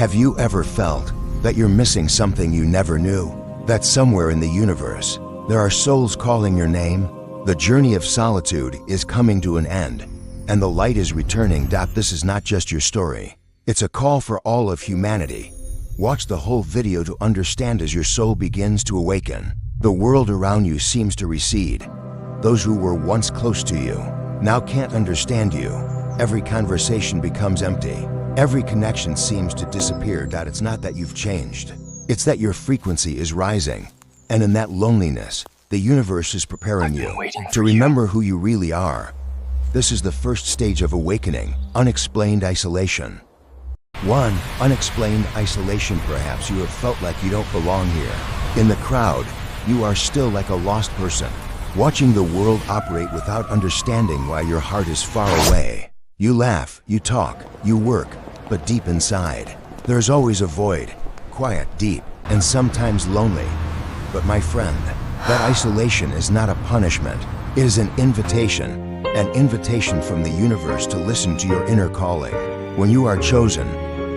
Have you ever felt that you're missing something you never knew? That somewhere in the universe, there are souls calling your name? The journey of solitude is coming to an end, and the light is returning. This is not just your story. It's a call for all of humanity. Watch the whole video to understand as your soul begins to awaken. The world around you seems to recede. Those who were once close to you now can't understand you. Every conversation becomes empty. Every connection seems to disappear. It's not that you've changed. It's that your frequency is rising. And in that loneliness, the universe is preparing you to remember who you really are. This is the first stage of awakening, unexplained isolation. 1. Unexplained isolation. Perhaps you have felt like you don't belong here. In the crowd, you are still like a lost person, watching the world operate without understanding why your heart is far away. You laugh, you talk, you work, but deep inside, there's always a void, quiet, deep, and sometimes lonely. But my friend, that isolation is not a punishment. It is an invitation from the universe to listen to your inner calling. When you are chosen,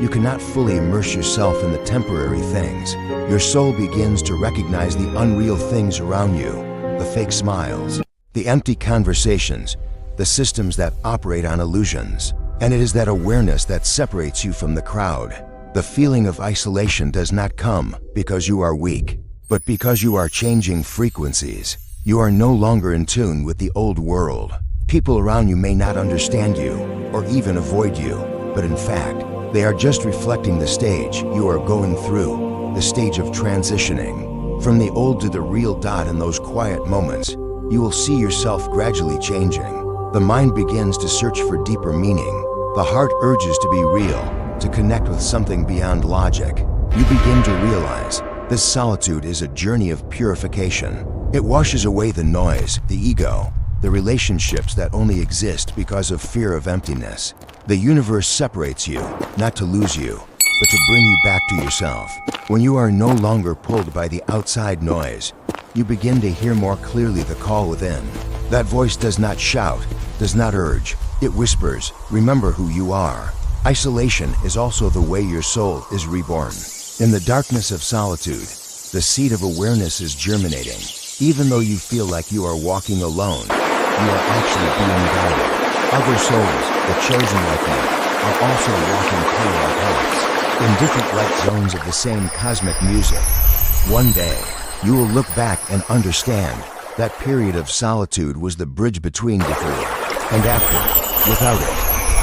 you cannot fully immerse yourself in the temporary things. Your soul begins to recognize the unreal things around you, the fake smiles, the empty conversations, the systems that operate on illusions. And it is that awareness that separates you from the crowd. The feeling of isolation does not come because you are weak, but because you are changing frequencies. You are no longer in tune with the old world. People around you may not understand you or even avoid you, but in fact, they are just reflecting the stage you are going through, the stage of transitioning from the old to the real. In those quiet moments, you will see yourself gradually changing. The mind begins to search for deeper meaning. The heart urges to be real, to connect with something beyond logic. You begin to realize this solitude is a journey of purification. It washes away the noise, the ego, the relationships that only exist because of fear of emptiness. The universe separates you, not to lose you, but to bring you back to yourself. When you are no longer pulled by the outside noise, you begin to hear more clearly the call within. That voice does not shout, does not urge, it whispers, remember who you are. Isolation is also the way your soul is reborn. In the darkness of solitude, the seed of awareness is germinating. Even though you feel like you are walking alone, you are actually being guided. Other souls, the chosen like you, are also walking through our paths, in different light zones of the same cosmic music. One day, you will look back and understand that period of solitude was the bridge between before and after. Without it,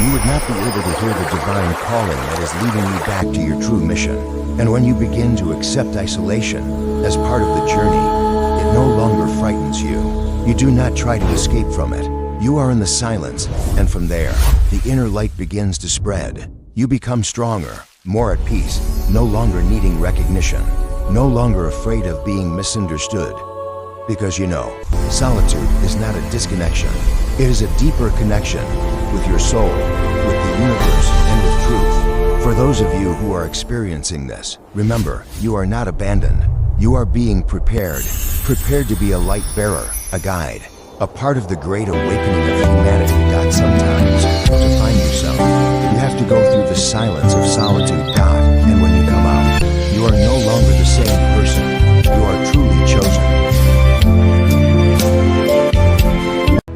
you would not be able to hear the divine calling that is leading you back to your true mission. And when you begin to accept isolation as part of the journey, it no longer frightens you. You do not try to escape from it. You are in the silence, and from there, the inner light begins to spread. You become stronger, more at peace, no longer needing recognition, no longer afraid of being misunderstood. Because you know, solitude is not a disconnection. It is a deeper connection with your soul, with the universe, and with truth. For those of you who are experiencing this, remember, you are not abandoned. You are being prepared to be a light bearer, a guide, a part of the great awakening of humanity. Sometimes, to find yourself, you have to go through the silence of solitude. And when you come out, you are no longer the same person. You are truly chosen.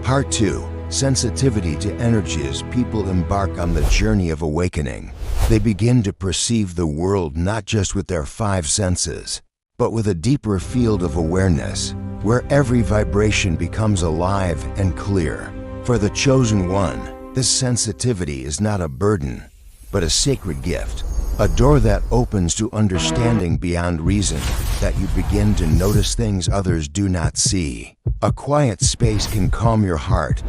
Part 2. Sensitivity to energy. As people embark on the journey of awakening, they begin to perceive the world not just with their 5 senses, but with a deeper field of awareness, where every vibration becomes alive and clear. For the chosen one, this sensitivity is not a burden, but a sacred gift, a door that opens to understanding beyond reason, that you begin to notice things others do not see. A quiet space can calm your heart,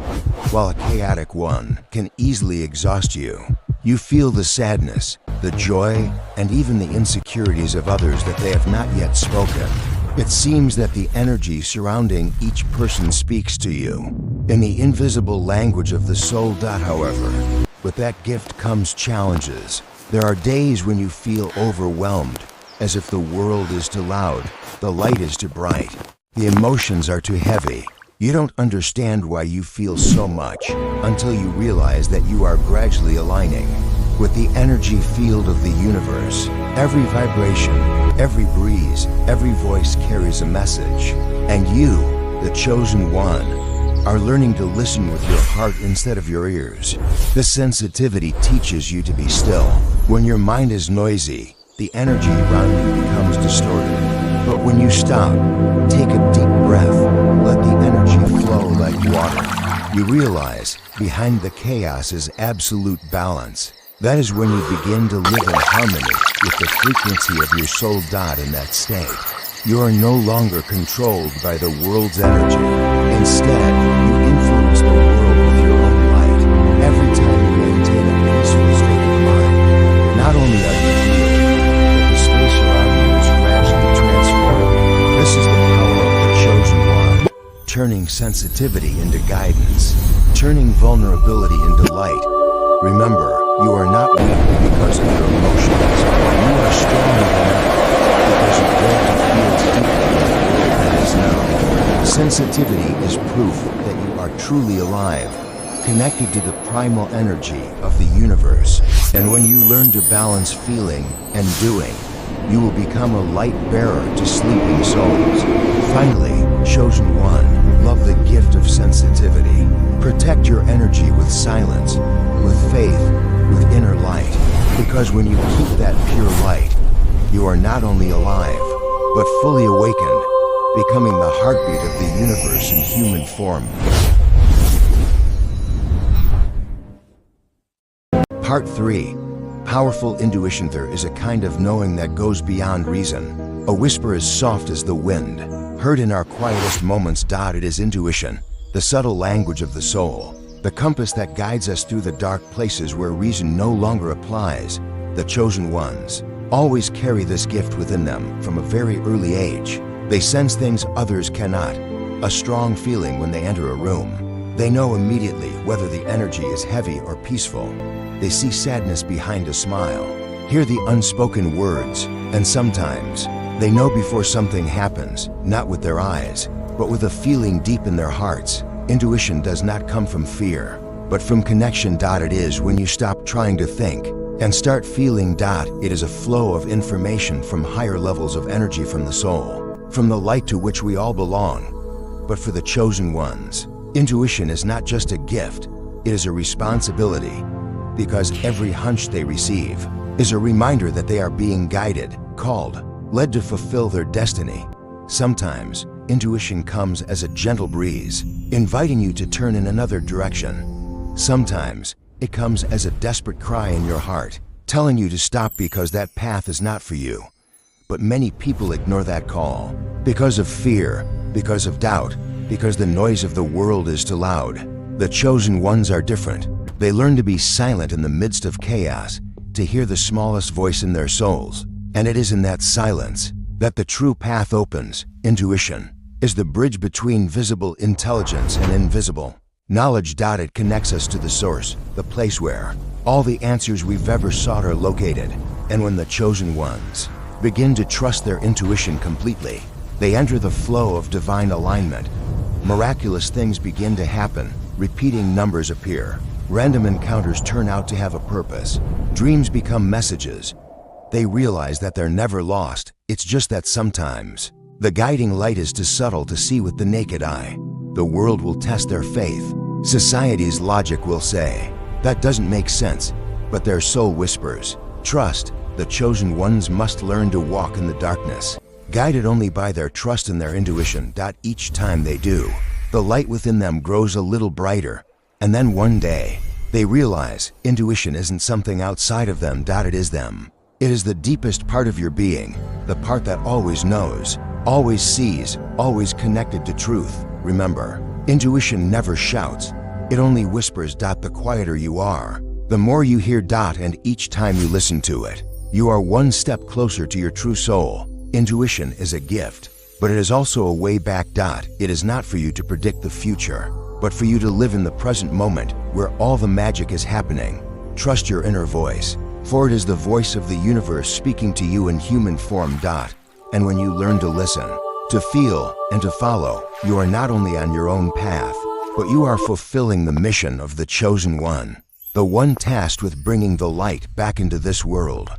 while a chaotic one can easily exhaust you. You feel the sadness, the joy, and even the insecurities of others that they have not yet spoken. It seems that the energy surrounding each person speaks to you in the invisible language of the soul. However, with that gift comes challenges. There are days when you feel overwhelmed, as if the world is too loud, the light is too bright, the emotions are too heavy. You don't understand why you feel so much until you realize that you are gradually aligning. with the energy field of the universe. Every vibration, every breeze, every voice carries a message. And you, the chosen one, are learning to listen with your heart instead of your ears. This sensitivity teaches you to be still. When your mind is noisy, the energy around you becomes distorted. But when you stop, take a deep breath, let the energy flow like water, you realize behind the chaos is absolute balance. That is when you begin to live in harmony with the frequency of your soul. In that state, you are no longer controlled by the world's energy. Instead, you influence the world with your own light. Every time you maintain a peaceful state of mind, not only are you healed, but the space around you is gradually transformed. This is the power of the chosen one, turning sensitivity into guidance, turning vulnerability into light. Remember, you are not weak because of your emotions. You are stronger than ever because you dare to feel deeply in the world that is now. Sensitivity is proof that you are truly alive, connected to the primal energy of the universe. And when you learn to balance feeling and doing, you will become a light bearer to sleeping souls. Finally, chosen one, love the gift of sensitivity. Protect your energy with silence, with faith, with inner light. Because when you keep that pure light, you are not only alive, but fully awakened, becoming the heartbeat of the universe in human form. Part 3. Powerful intuition. There is a kind of knowing that goes beyond reason. A whisper as soft as the wind, heard in our quietest moments. It is intuition, the subtle language of the soul, the compass that guides us through the dark places where reason no longer applies. The chosen ones always carry this gift within them from a very early age. They sense things others cannot, a strong feeling when they enter a room. They know immediately whether the energy is heavy or peaceful. They see sadness behind a smile, hear the unspoken words, and sometimes they know before something happens, not with their eyes, but with a feeling deep in their hearts. Intuition does not come from fear, but from connection. It is when you stop trying to think and start feeling. It is a flow of information from higher levels of energy from the soul, from the light to which we all belong. But for the chosen ones, intuition is not just a gift, it is a responsibility, because every hunch they receive is a reminder that they are being guided, called, led to fulfill their destiny. Sometimes, intuition comes as a gentle breeze, inviting you to turn in another direction. Sometimes, it comes as a desperate cry in your heart, telling you to stop because that path is not for you. But many people ignore that call because of fear, because of doubt, because the noise of the world is too loud. The chosen ones are different. They learn to be silent in the midst of chaos, to hear the smallest voice in their souls. And it is in that silence that the true path opens. Intuition is the bridge between visible intelligence and invisible knowledge. It connects us to the source, the place where all the answers we've ever sought are located. And when the chosen ones begin to trust their intuition completely, they enter the flow of divine alignment. Miraculous things begin to happen. Repeating numbers appear. Random encounters turn out to have a purpose. Dreams become messages. They realize that they're never lost. It's just that sometimes the guiding light is too subtle to see with the naked eye. The world will test their faith. Society's logic will say, that doesn't make sense. But their soul whispers, trust. The chosen ones must learn to walk in the darkness, guided only by their trust in their intuition. Each time they do, the light within them grows a little brighter. And then one day, they realize intuition isn't something outside of them. It is them. It is the deepest part of your being, the part that always knows, always sees, always connected to truth. Remember, intuition never shouts. It only whispers. The quieter you are, the more you hear. And each time you listen to it, you are one step closer to your true soul. Intuition is a gift, but it is also a way back. It is not for you to predict the future, but for you to live in the present moment where all the magic is happening. Trust your inner voice, for it is the voice of the universe speaking to you in human form. And when you learn to listen, to feel, and to follow, you are not only on your own path, but you are fulfilling the mission of the chosen one. the one tasked with bringing the light back into this world.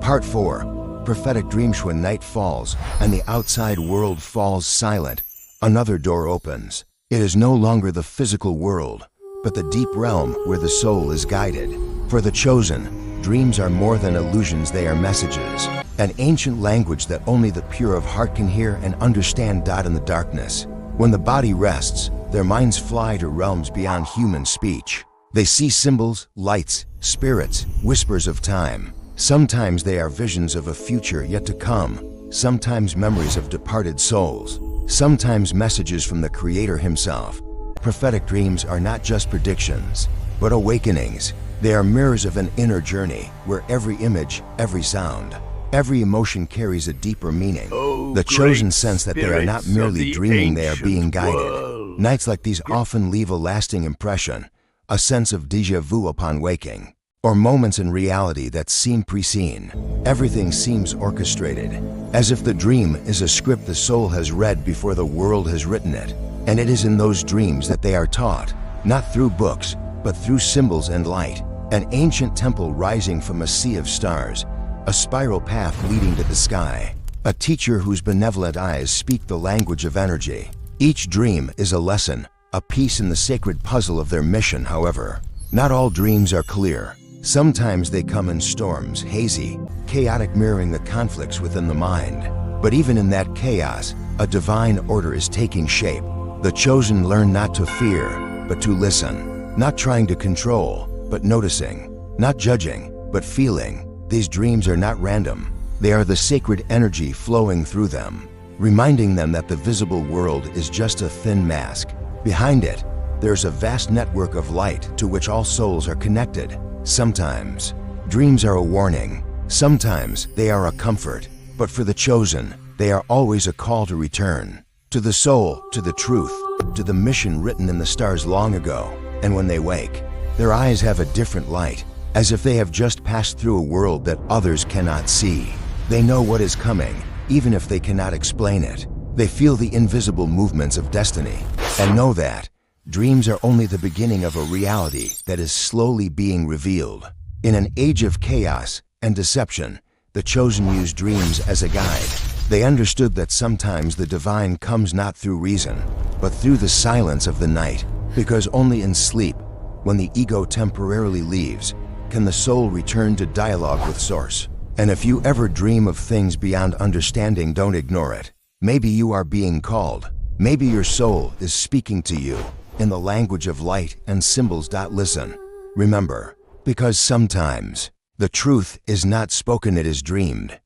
Part 4. Prophetic dreams. When night falls and the outside world falls silent, another door opens. It is no longer the physical world, but the deep realm where the soul is guided. For the chosen, dreams are more than illusions, they are messages, an ancient language that only the pure of heart can hear and understand. In the darkness, when the body rests, their minds fly to realms beyond human speech. They see symbols, lights, spirits, whispers of time. Sometimes they are visions of a future yet to come, sometimes memories of departed souls, sometimes messages from the Creator himself. Prophetic dreams are not just predictions, but awakenings. They are mirrors of an inner journey where every image, every sound, every emotion carries a deeper meaning. The chosen sense that they are not merely dreaming, they are being guided. Nights like these often leave a lasting impression, a sense of déjà vu upon waking, or moments in reality that seem preseen. Everything seems orchestrated, as if the dream is a script the soul has read before the world has written it. And it is in those dreams that they are taught, not through books, but through symbols and light. An ancient temple rising from a sea of stars, a spiral path leading to the sky, a teacher whose benevolent eyes speak the language of energy. Each dream is a lesson, a piece in the sacred puzzle of their mission. However, not all dreams are clear. Sometimes they come in storms, hazy, chaotic, mirroring the conflicts within the mind. But even in that chaos, a divine order is taking shape. The chosen learn not to fear, but to listen, not trying to control, but noticing, not judging, but feeling. These dreams are not random. They are the sacred energy flowing through them, reminding them that the visible world is just a thin mask. Behind it, there's a vast network of light to which all souls are connected. Sometimes, dreams are a warning. Sometimes, they are a comfort. But for the chosen, they are always a call to return. To the soul, to the truth, to the mission written in the stars long ago. And when they wake, their eyes have a different light, as if they have just passed through a world that others cannot see. They know what is coming, even if they cannot explain it. They feel the invisible movements of destiny, and know that dreams are only the beginning of a reality that is slowly being revealed. In an age of chaos and deception, the chosen used dreams as a guide. They understood that sometimes the divine comes not through reason, but through the silence of the night, because only in sleep, when the ego temporarily leaves, can the soul return to dialogue with Source. And if you ever dream of things beyond understanding, don't ignore it. Maybe you are being called. Maybe your soul is speaking to you in the language of light and symbols. Listen. Remember, because sometimes the truth is not spoken, it is dreamed.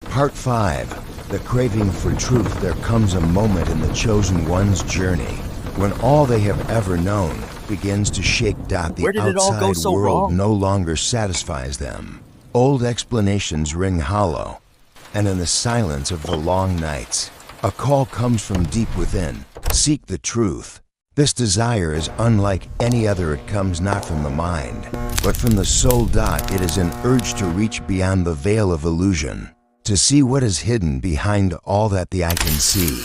Part 5. The craving for truth. There comes a moment in the chosen one's journey when all they have ever known begins to shake. The outside world no longer satisfies them. Old explanations ring hollow, and in the silence of the long nights, a call comes from deep within. Seek the truth. This desire is unlike any other. It comes not from the mind, but from the soul. It is an urge to reach beyond the veil of illusion, to see what is hidden behind all that the eye can see.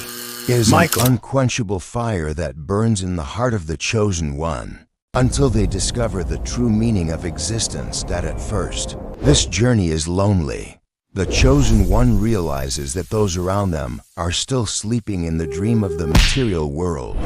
It is an unquenchable fire that burns in the heart of the chosen one, until they discover the true meaning of existence. At first, this journey is lonely. The chosen one realizes that those around them are still sleeping in the dream of the material world.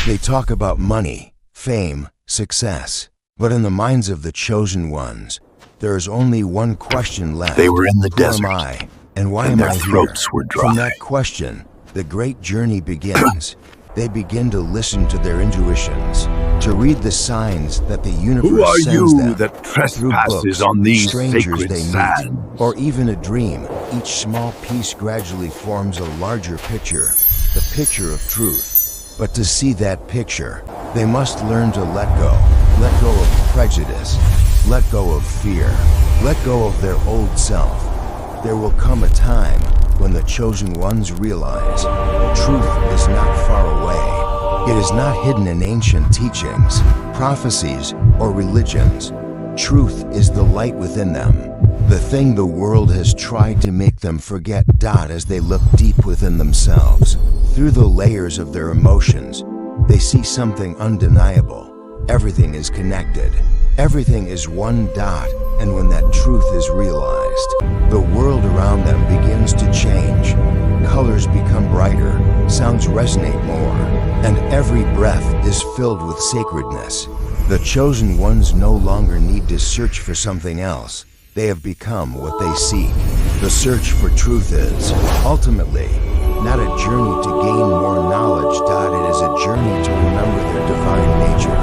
They talk about money, fame, success. But in the minds of the chosen ones, there is only one question left. They were in the desert. Who am I, and why am I here? Their throats were dry. From that question, the great journey begins. They begin to listen to their intuitions, to read the signs that the universe sends them. Who are you that trespasses on these strangers sacred they sands? meet, or even a dream. Each small piece gradually forms a larger picture, the picture of truth. But to see that picture, they must learn to let go of prejudice, let go of fear, let go of their old self. There will come a time when the chosen ones realize truth is not far away. It is not hidden in ancient teachings, prophecies, or religions. Truth is the light within them, the thing the world has tried to make them forget. As they look deep within themselves, through the layers of their emotions, they see something undeniable. Everything is connected. Everything is one dot, and when that truth is realized, the world around them begins to change. Colors become brighter, sounds resonate more, and every breath is filled with sacredness. The chosen ones no longer need to search for something else. They have become what they seek. The search for truth is, ultimately, not a journey to gain more knowledge. It is a journey to remember their divine nature.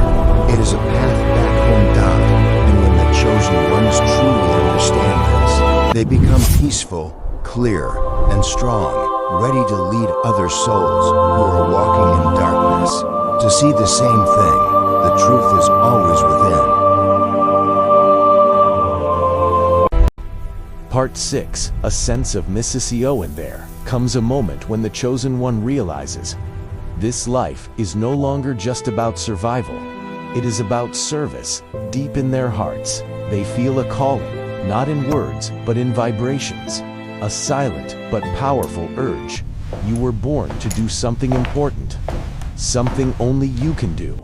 It is a path back home. And when the chosen ones truly understand this, they become peaceful, clear, and strong, ready to lead other souls who are walking in darkness to see the same thing. The truth is always within. Part 6, A Sense of Mississio. And there comes a moment when the chosen one realizes this life is no longer just about survival. It is about service. Deep in their hearts, they feel a calling, not in words, but in vibrations. A silent but powerful urge. You were born to do something important, something only you can do.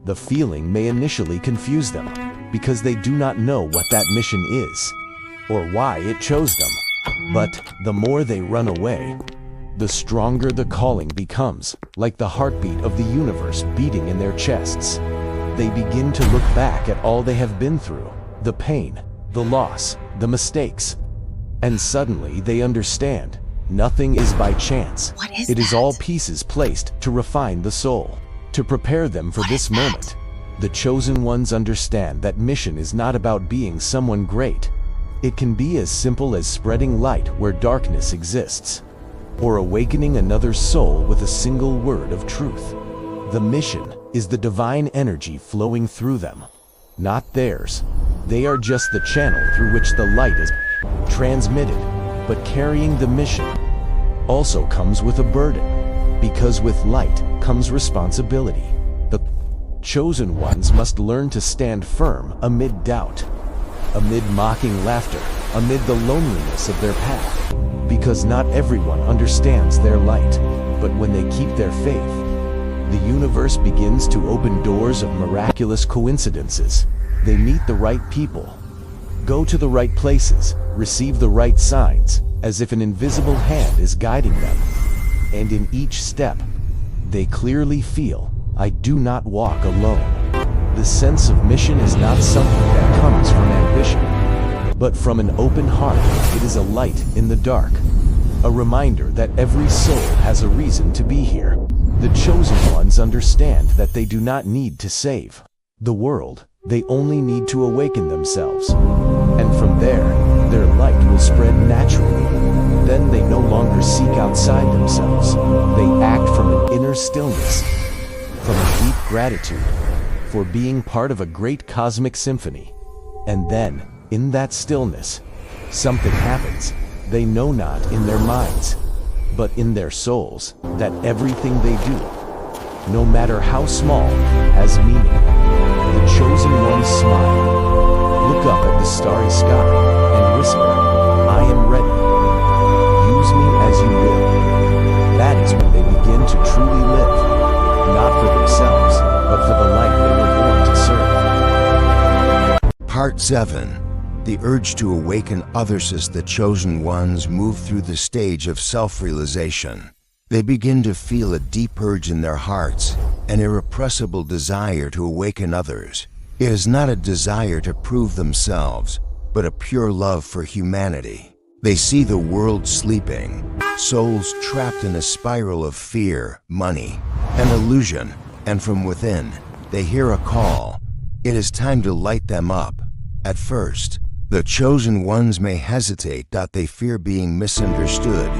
The feeling may initially confuse them, because they do not know what that mission is, or why it chose them. But the more they run away, the stronger the calling becomes, like the heartbeat of the universe beating in their chests. They begin to look back at all they have been through, the pain, the loss, the mistakes. And suddenly they understand, nothing is by chance. It is all pieces placed to refine the soul, to prepare them for this moment. The chosen ones understand that mission is not about being someone great. It can be as simple as spreading light where darkness exists, or awakening another soul with a single word of truth. The mission is the divine energy flowing through them, not theirs. They are just the channel through which the light is transmitted. But carrying the mission also comes with a burden, because with light comes responsibility. The chosen ones must learn to stand firm amid doubt, amid mocking laughter, amid the loneliness of their path. Because not everyone understands their light, but when they keep their faith, the universe begins to open doors of miraculous coincidences. They meet the right people, go to the right places, receive the right signs, as if an invisible hand is guiding them. And in each step, they clearly feel, I do not walk alone. The sense of mission is not something that comes from ambition, but from an open heart. It is a light in the dark, a reminder that every soul has a reason to be here. The chosen ones understand that they do not need to save the world. They only need to awaken themselves. And from there, their light will spread naturally. Then they no longer seek outside themselves. They act from an inner stillness, from a deep gratitude for being part of a great cosmic symphony. And then, in that stillness, something happens. They know not in their minds, but in their souls, that everything they do, no matter how small, has meaning. The chosen ones smile, look up at the starry sky, and whisper, I am ready. Use me as you will. That is when they begin to truly live, not for themselves, but for the light they were born to serve. Part 7. The urge to awaken others. As the chosen ones move through the stage of self-realization, they begin to feel a deep urge in their hearts, an irrepressible desire to awaken others. It is not a desire to prove themselves, but a pure love for humanity. They see the world sleeping, souls trapped in a spiral of fear, money, and illusion, and from within, they hear a call. It is time to light them up. At first, the chosen ones may hesitate. They fear being misunderstood,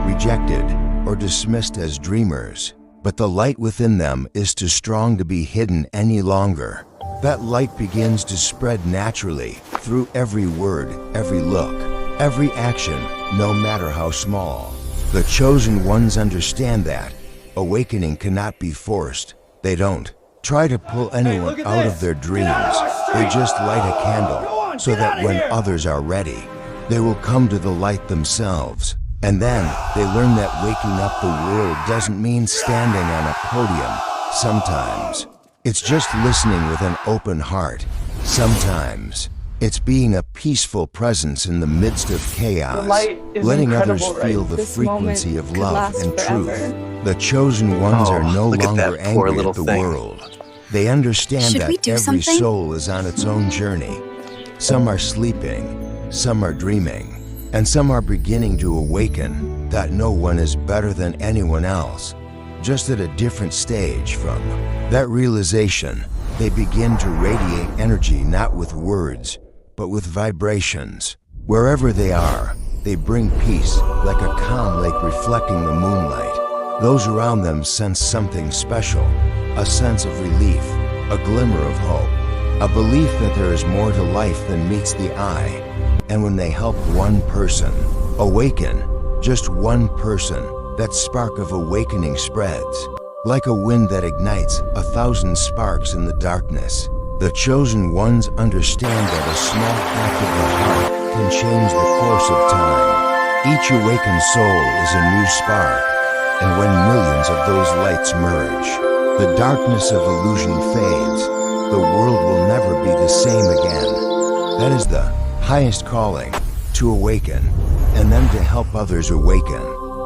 rejected, or dismissed as dreamers. But the light within them is too strong to be hidden any longer. That light begins to spread naturally through every word, every look, every action, no matter how small. The chosen ones understand that awakening cannot be forced. They don't try to pull anyone out of their dreams. They just light a candle so that when others are ready, they will come to the light themselves. And then they learn that waking up the world doesn't mean standing on a podium. Sometimes It's just listening with an open heart. Sometimes it's being a peaceful presence in the midst of chaos, The light is letting others incredible, feel right? the This frequency moment of could love last and forever. truth. The chosen ones are no look at longer that poor angry little at the thing. world. They understand Should that we do every something? soul is on its own journey. Some are sleeping, some are dreaming, and some are beginning to awaken that no one is better than anyone else, just at a different stage from that realization. They begin to radiate energy not with words, but with vibrations. Wherever they are, they bring peace like a calm lake reflecting the moonlight. Those around them sense something special, a sense of relief, a glimmer of hope, a belief that there is more to life than meets the eye. And when they help one person awaken, just one person, that spark of awakening spreads. Like a wind that ignites 1,000 sparks in the darkness. The chosen ones understand that a small act of the heart can change the course of time. Each awakened soul is a new spark, and when millions of those lights merge, the darkness of illusion fades. The world will never be the same again. That is the highest calling, to awaken, and then to help others awaken.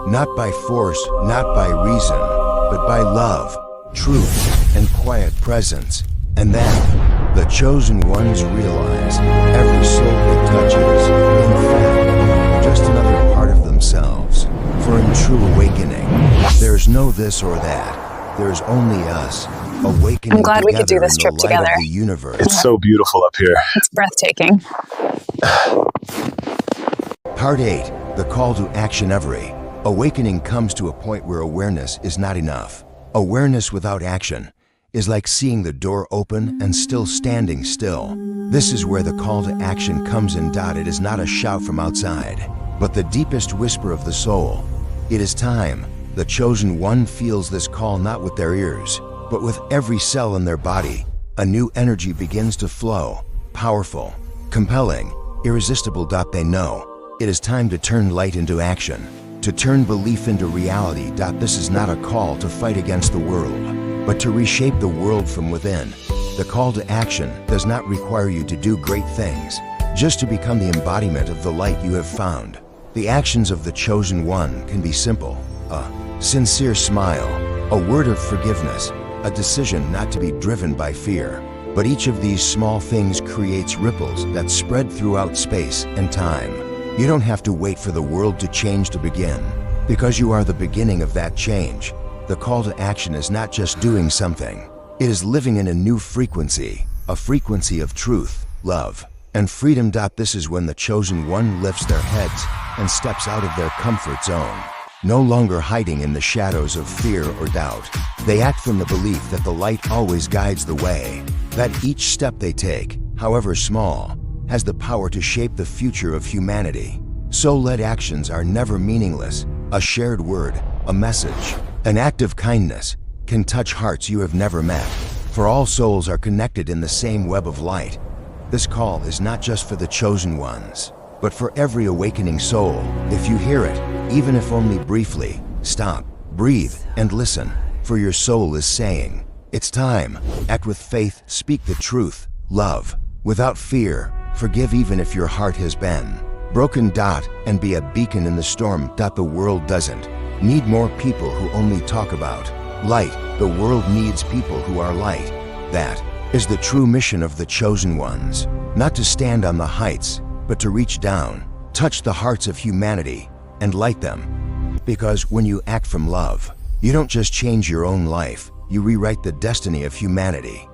Not by force, not by reason, but by love, truth, and quiet presence. And then, the chosen ones realize every soul it touches, in fact, just another part of themselves. For in true awakening, there's no this or that. There's only us, awakening I'm glad we could do together this in the trip light together. of the universe. It's so beautiful up here. It's breathtaking. Part 8, the call to action. Every awakening comes to a point where awareness is not enough. Awareness without action is like seeing the door open and still standing still. This is where the call to action comes in. It is not a shout from outside, but the deepest whisper of the soul. It is time. The chosen one feels this call not with their ears, but with every cell in their body. A new energy begins to flow, powerful, compelling, irresistible. They know it is time to turn light into action, to turn belief into reality. This is not a call to fight against the world, but to reshape the world from within. The call to action does not require you to do great things, just to become the embodiment of the light you have found. The actions of the chosen one can be simple: a sincere smile, a word of forgiveness, a decision not to be driven by fear. But each of these small things creates ripples that spread throughout space and time. You don't have to wait for the world to change to begin, because you are the beginning of that change. The call to action is not just doing something. It is living in a new frequency, a frequency of truth, love, and freedom. This is when the chosen one lifts their heads and steps out of their comfort zone, no longer hiding in the shadows of fear or doubt. They act from the belief that the light always guides the way, that each step they take, however small, has the power to shape the future of humanity. Soul-led actions are never meaningless. A shared word, a message, an act of kindness can touch hearts you have never met, for all souls are connected in the same web of light. This call is not just for the chosen ones, but for every awakening soul. If you hear it, even if only briefly, stop, breathe, and listen, for your soul is saying, it's time. Act with faith, speak the truth, love, without fear, forgive even if your heart has been broken. And be a beacon in the storm. The world doesn't need more people who only talk about light. The world needs people who are light. That is the true mission of the chosen ones. Not to stand on the heights, but to reach down, touch the hearts of humanity, and light them. Because when you act from love, you don't just change your own life, you rewrite the destiny of humanity.